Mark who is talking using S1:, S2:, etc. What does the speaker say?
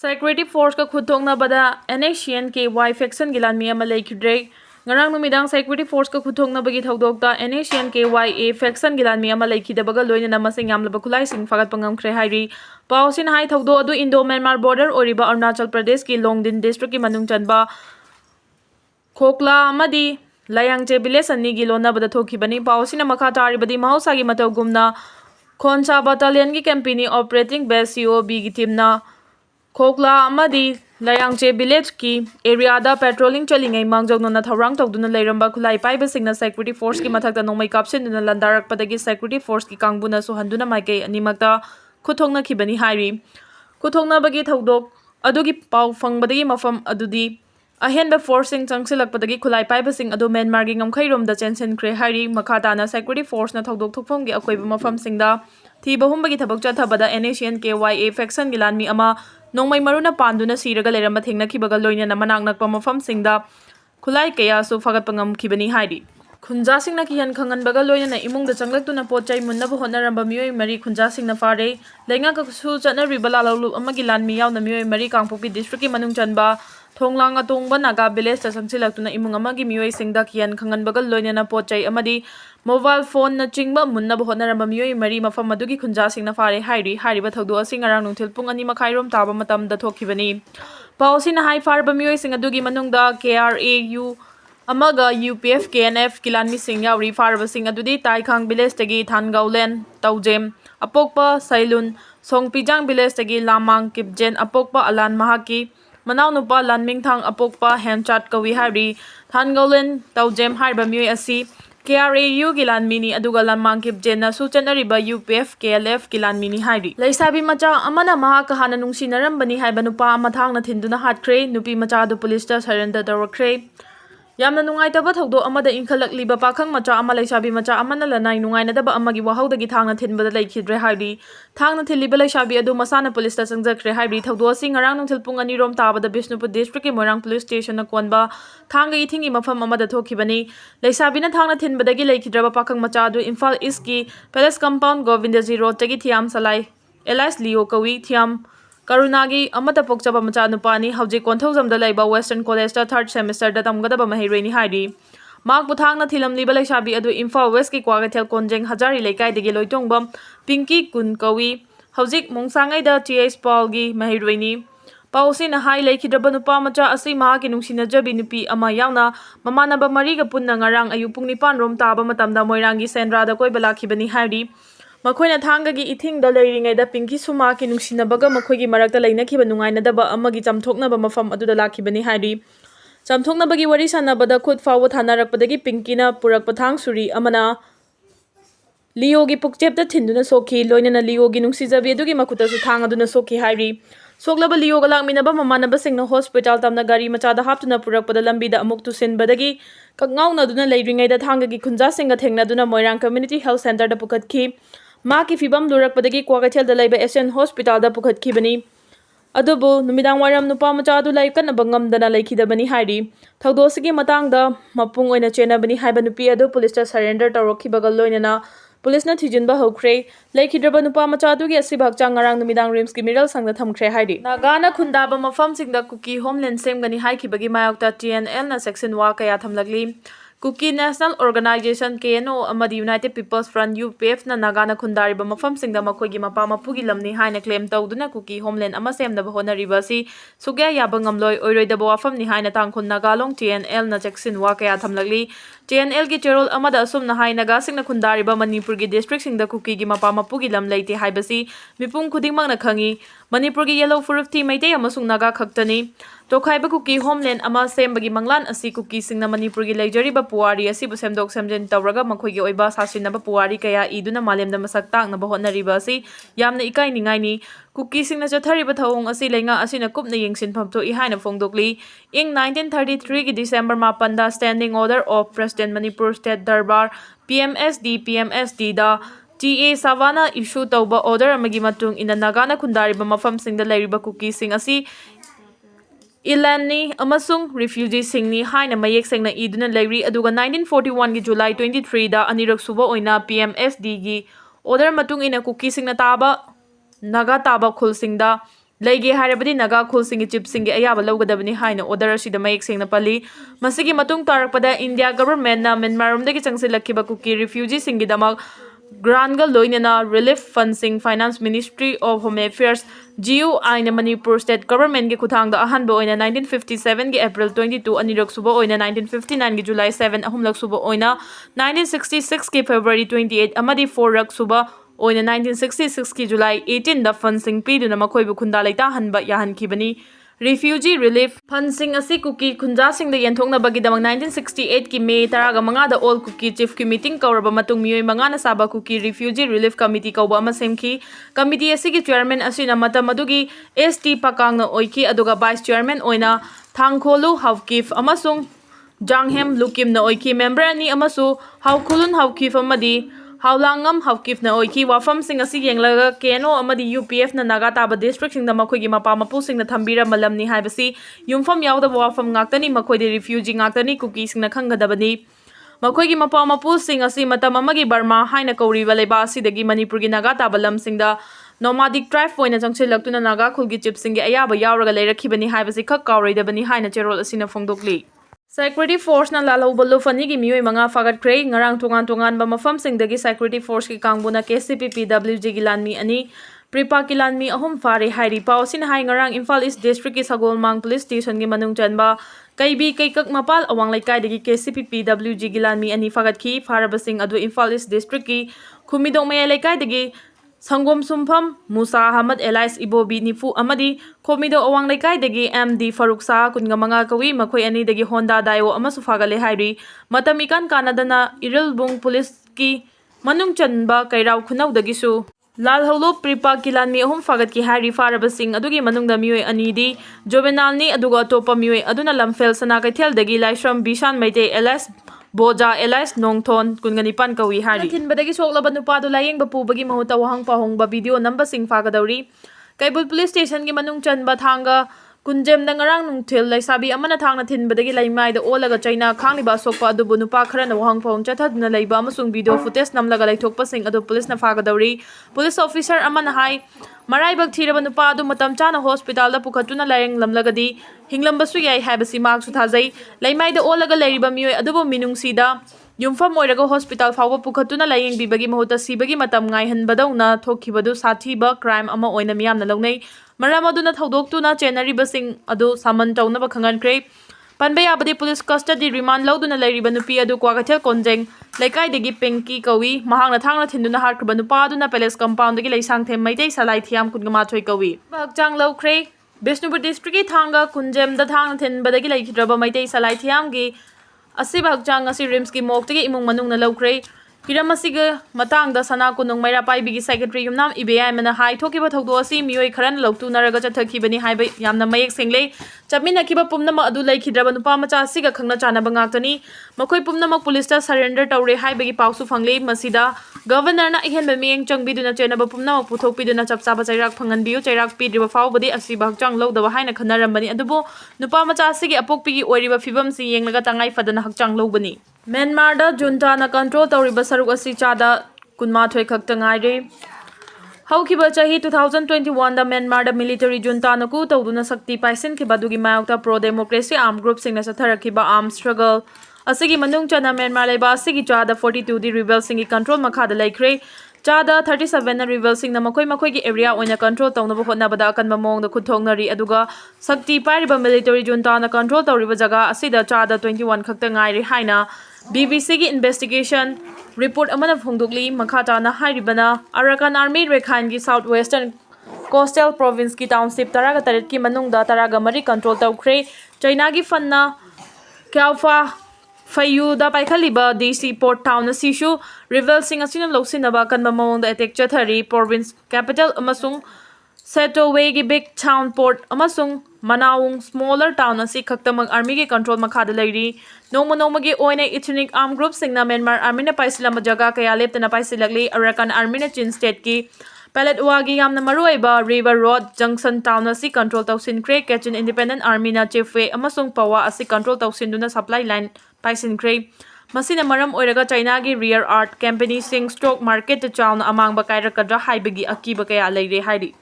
S1: Security Force ka Kapnabada Nscn ke Y faction gilan mi ama leikidre ngarang numidang Security Force ka bagi thaudokta Nscn ke Y A faction gilan mi ama leikidabaga loina na masing yamlaba khulai sing fagat pangamkhre hairi pausin hai thaudo adu Indo Myanmar border oriba Arunachal Pradesh ki Longdin district ki manung chanba Khokla amadi layangche village ani gi lona bada thokibani pausina makha taribadi mahausa gi matawgumna Khonsa battalion ki company operating base COB gi teamna Khokla amadi layangche village ki area da patrolling chalingai mangjogna thaurang tawduna leiramba khulai paiba singna security force ki mathakta nongmai kapsin duna landarak padagi security force ki kangbuna suhanduna maikai animakta khuthongna khibani hairi khuthongna bagi thaudok adugi pau fangbadagi mafam adudi ahenba forcing changsilakpadagi khulai paiba sing adu Myanmar gi ngamkhairom da chensen kre hairi makhata na security force na thaudok thokphom gi akoiba mafam singda thiba humbagi thabak chathabada Nscn KYA faction gilanmi ama nongmai maruna panduna siraga leramba thengna khibaga loina na manak nakpa mafam singda khulai kaya su fagat pangam khibani hairi khunja singna kihan khangan baga loina na imung da changlak pochai munna bo honaramba mioi mari khunja singna fare lenga ka su chana ribala lalu amagi lanmi yauna mioi mari kangpopi district ki manung chanba thonglang atongba naga village ta sangsilak imung amagi mioi singda kihan khangan baga loina na pochai amadi mobile phone na chingba munna bo honaramba mioi mari mafam madugi khunja singna fare hairi hariba thaudu asing arang nungthil pung ani makhairom taba matam da thokhibani pausina hai farba mioi sing adugi manungda KRAU amaga UPF KNF kilanmi sing yauri farba sing adudi taikhang village tagi Thangaulen Taujem apokpa Sailun Songpijang village tagi Lamang Kipjen apokpa Alan Mahaki Manau nupa Lanmingthang apokpa Henchat kawi hari Thangaulen Taujem harba mioi asi KRAU gilanmini aduga Lamang Kipjen na suchanariba UPF KLF gilanmini hari Laisabi macha amana maha kahana nungsinarambani haiba nupa amathang na thinduna hatkre nupi macha adu police ta surrender tawrakre yamna nungaitaba thaudo amada inkhalakliba pakhang macha ama laisabi macha amana lanai nungainadaba amagi wahaudagi thangna thinbada laikhidre hairi thangna thiliba laisabi adu masana police ta sangjakre hairi thaudo asing ngarang nungthil pung ani rom tabada Bishnupur district ki Moirang police station na konba thanga ithingi mafam amada thokhibani laisabi na thangna thinbadagi laikhidraba pakhang macha adu Imphal East ki Palace compound Govindaji road tagi thiam salai Elias Leo kawi thiam Karunagi amata pokchaba macha nupani hauji konthaujamda laiba Western College ta 3rd semester da tamgadaba mahiroini hairi mak buthangna thilamli balai sabi adu Imphal West ki Kwagathel Konjeng Hazari Laikai degi loitongbam Pinky Kun kawi haujik mongsangai da TH Paul gi mahiroini pausina hai laikhidraba nupa macha asi ma ki nungsinajbi nupi ama yauna mamanaba mariga punna ngarang ayu pung 9 rom taba matamda Moirangi Senra da koi balakhibani hairi Makoina thangagi ithing da leiringai da Pinky Suma ki nungsinabaga makoigi marakta lainakhiba nungainadaba amagi chamthoknaba mafam aduda lakhibani hairi chamthoknabagi wari sanabada khut fawo thanarakpadagi Pinky na purakpa thang suri amana Leo gi pukchepta thinduna sokhi loinana Leo gi nungsijabi adugi makuta su thang aduna sokhi hairi soklaba Leo ga lakminaba mamanaba singna hospital tamna gari machada haptuna purakpada lambi da amuk tusinbadagi kakngauna duna leiringai da thangagi khunja singa thengna duna Moirang Community Health Center da pukatki Maki fibam lurakpadagi Kwagathel da laiba SN Hospital da pukhatkibani adubu numidang waram nupa macha adu lai kanaba ngamdana laikhidabani hairi thaudosigi matangda mapung oina chenabani haiba nupi adu police ta surrender tawrakhibaga loinana police na thijinba hokre laikhidraba nupa macha adu gi asibak changarang numidang rims ki miral sangda thamkhre hairi nagana khundaba mafam singda Kuki homeland semgani haikibagi mayokta TNL na section wa kaya thamlagli Kuki National Organization KNO amadi United People's Front UPF na Nagana khundariba mafam singda makoigi mapa mapugi lamni haina claim tawduna Kuki homeland ama semnaba honariba si sugya yaba ngamloi oiroidaba wafam ni haina tangkhun Nagalong TNL na section wa kaya thamlagli TNL gi cherol amada asum na haina Naga singna khundariba Manipur gi district singda Kuki gi mapa mapugi lam leite haibasi mipung khudingmang na khangi Manipur gi yellow furuf thi maite amasung Naga khaktani Tokhaiba Kuki homeland ama sembagi manglan asi Kuki singna Manipur gi leijariba puari asibu semdok semjen tawraga makhoigi oiba sasinaba puari kaya iduna malemda masak taknaba honariba asi yamna ikai ningai ni Kuki singna chathariba thawong asi lenga asina kupna yengsinpham to ihaina phongdokli ing 1933 gi December 9 da standing order of President Manipur State Darbar PMSD da TA Savana issue tawba order amagi matung ina Nagana khundariba mafam singda leiriba Kuki sing asi Ilani amasung refugee singni haina mayek sengna iduna leiri aduga 1941 gi July 23 da anirak suba oina PMSD gi order matung ina Kuki singna taba Naga taba khul singda Leige harabadi naga khulsingi chipsingi ayaba lawgadabani haina order asida mayek sengna pali masigi matung tarakpada India government na Myanmar romdagi changsilakiba Kuki refugee singi damak grantga loinana relief funds finance Ministry of Home Affairs GUI na Manipur state government gi kuthangda ahanba oina 1957 gi April 22 anirak suba oina 1959 gi July 7 ahumlak suba oina 1966 gi February 28 amadi 4 rak suba oina 1966 ki July 18 da fundsing piduna makoibu khunda laita hanba yahan kibani refugee relief fundsing asi Kuki khunja sing da yenthokna bagi damang 1968 ki May taraga manga da all Kuki chief ki meeting kauraba matung miyoi manga na saba Kuki refugee relief committee kauba ama semki committee asi ki chairman asina matam adugi ST pakang na oiki aduga vice chairman oina thangkholu hawkif amasung janghem lukim na oiki member ani amasu hawkhulun hawkif amadi Howlangam Hawkif na oiki wafam sing asi yenglaga keno amadi UPF na Naga taba district sing da makoigi mapa mapu sing na thambira malamni haibasi yumfam yawda wafam ngaktani makoidi refugee ngaktani Kuki sing na khangadabani makoigi mapa mapu sing asi matam amagi Burma haina kauriba leba asidagi Manipur gi Naga taba lam sing da nomadic tribe oina changsilaktuna Naga khulgi chip sing gi ayaba yawraga leirakhibani haibasi khak kauroidabani haina cherol asina phongdokli Security Force na lalawbalo fani gi miyoi manga fagat kray ngarang tungan ba mafam singdagi Security Force ki kangbuna KCPPWG gi lanmi ani Pripa ki lanmi ahum fare hairi pau sin hai ngarang Imphal East District ki Sagolmang Police Station gi manung chanba kaibi kaikak mapal awang laikai dagi KCPPWG gi lanmi ani fagat ki farabasing adu Imphal East District ki khumidong maya laikai dagi Sangom Sumpham Musa Ahmad Elias Ibobi Nifu Amadi Komido Awang Laikai dagi MD Faruk Sa kunga mga kawi makoy ani dagi Honda Dayo amasu fagale hairi matamikan Canada Irilbung Police ki manung chanba kairaw khunaw dagi su Lal Holo Pripa Kilan mi ahum fagat ki hairi farabasing adugi manung da miyoy ani di Jovenal ni aduga topa miyoy aduna lamfel sana kaithel dagi Laishram Bishan Maite Elias Boja Elias Nongthon kungganipan kawi hari thinbadagi soklaba nupado layeng bapubagi mahuta wahang pahongba video namba sing fagadawri Kaibul Police Station gi manung chanba thanga kunjem da ngarang nungthil laisabi amana thangna thinbadagi laimai da olaga China khangliba sokpa adubu nupa kharana wahang pahong chathaduna laiba amasung video footage namlaga laithokpa sing adu police na fagadawri police officer amana hai Maraibak thiraba nupa adu matam chana hospital da pukhatuna layeng lamlagadi hinglambasu yai haibasi mark su thajai laimai da olaga lairiba miyoi adubu minungsida yumfam oiraga hospital fawba pukhatuna layeng bibagi mahuta sibagi matam ngaihanbadawna thokhibadu sathiba crime ama oina miyamna lawnei maram aduna thodoktu chenaribasing adu saman tawnaba khangankre Panbay abadi police custody remand lauduna lairiba nupi adu kwagathel konjeng laikai degi penki kawi mahangna thangna thinduna harkhba nupa aduna palace compound degi laisang them maitei salai thiam kungama thoi kawi bakchang lawkre Bishnupur district ki thanga kunjem da thangna thinbadagi laikhidraba maitei salai thiam gi asi bakchang asi rims ki mok tegi imung manung na lawkre Hiramasiga matang da sana kunung maira pai bigi secretary yumnam IBI mana hai thokiba thokdo asi miyoi kharan loktu naraga chathakibani haiba yamna mayek senglei chamina kiba pumnama adu laikhidraba nupa macha asiga khangna chana bangaktani makoi pumnama police ta surrender tawre haibagi pausu fanglei masida governor na ihenba miyeng changbiduna chenaba pumnama puthokpiduna chapchaba chairak phanganbiu chairak pidriba fawbadi asi bakchang lawdaba haina khanarambani adubu nupa macha asigi apokpigi oiriba fibam si yenglaga tangai fadana hakchang lawbani Myanmar da junta na control tawriba saruk asi chada kunmathoi khakta ngaire haukiba chahi 2021 da Myanmar da military junta na ku tawduna sakti paisin ki badugi mayokta pro democracy armed group sing na satharakiba armed struggle asigi manung chana Myanmar leba asigi chada 42 di rebel singi control makhada laikre chada 37 na rebel sing na makoi gi area oina control tawnaba hotnabada akanba mong da khuthongnari aduga sakti pairiba military junta na control tawriba jaga asida chada 21 khakta ngaire haina BBC ki investigation report amana phongdokli makhata na hairibana Arakan Army Rakhine gi southwestern coastal province ki township taraga taret ki manung da taraga mari control tawkhre China gi fanna Kyaofa Fayu da paikhaliba DC port town asishu rebel sing asina loksinaba kanba mawong da attack chathari province capital amasung Setoway gi big town port amasung Manawung smaller town asi khaktamang army gi control makhada lairi noma gi oina ethnic armed group singna Myanmar army na paisilama jaga kaya leptana paisilakli Arakan army na Chin state ki Palatwa gi yamna maruiba River Road Junction town asi control tawsin kre Kachin Independent Army na chiefway amasung Pawa asi control tawsin duna supply line paisin kre masina maram oiraga China gi rear art company sing stock market chauna amang ba kairakadra haibagi akiba kaya laire hairi